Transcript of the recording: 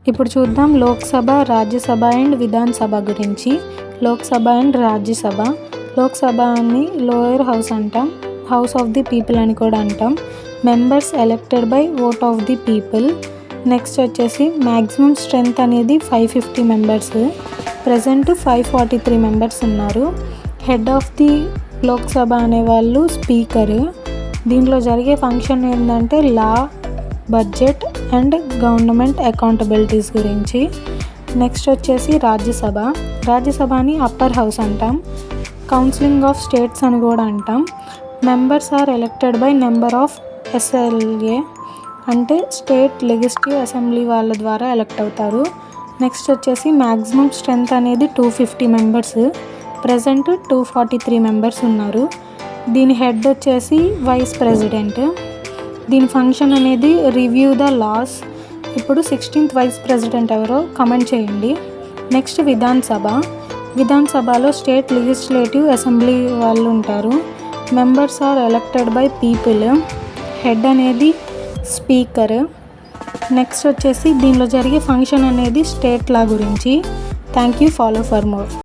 ఇప్పుడు చూద్దాం లోక్సభ, రాజ్యసభ అండ్ విధానసభ గురించి. లోక్సభ అండ్ రాజ్యసభ. లోక్సభని లోయర్ హౌస్ అంటాం, హౌస్ ఆఫ్ ది పీపుల్ అని కూడా అంటాం. Members elected by vote of the people. Next వచ్చేసి మ్యాక్సిమం స్ట్రెంత్ అనేది 550 మెంబర్స్. ప్రజెంట్ 543 మెంబర్స్ ఉన్నారు. హెడ్ ఆఫ్ ది లోక్సభ అనేవాళ్ళు స్పీకర్. దీంట్లో జరిగే ఫంక్షన్ ఏంటంటే law, budget and government accountabilities గురించి. నెక్స్ట్ వచ్చేసి రాజ్యసభ. రాజ్యసభని అప్పర్ హౌస్ అంటాం, కౌన్సిలింగ్ ఆఫ్ స్టేట్స్ అని కూడా అంటాం. Members are elected by number of SLA అంటే స్టేట్ లెజిస్లేటివ్ అసెంబ్లీ వాళ్ళ ద్వారా ఎలెక్ట్ అవుతారు. నెక్స్ట్ వచ్చేసి మ్యాక్సిమం స్ట్రెంత్ అనేది 250 మెంబర్స్. ప్రజెంట్ 243 మెంబర్స్ ఉన్నారు. దీని హెడ్ వచ్చేసి వైస్ ప్రెసిడెంట్. దీని ఫంక్షన్ అనేది రివ్యూ ద లాస్. ఇప్పుడు 16th వైస్ ప్రెసిడెంట్ ఎవరో కమెంట్ చేయండి. నెక్స్ట్ విధానసభ. విధానసభలో స్టేట్ లెజిస్లేటివ్ అసెంబ్లీ వాళ్ళు ఉంటారు. Members are elected by people. Head అనేది స్పీకర్. నెక్స్ట్ వచ్చేసి దీనిలో జరిగే ఫంక్షన్ అనేది స్టేట్ లా గురించి. Thank you. Follow for more.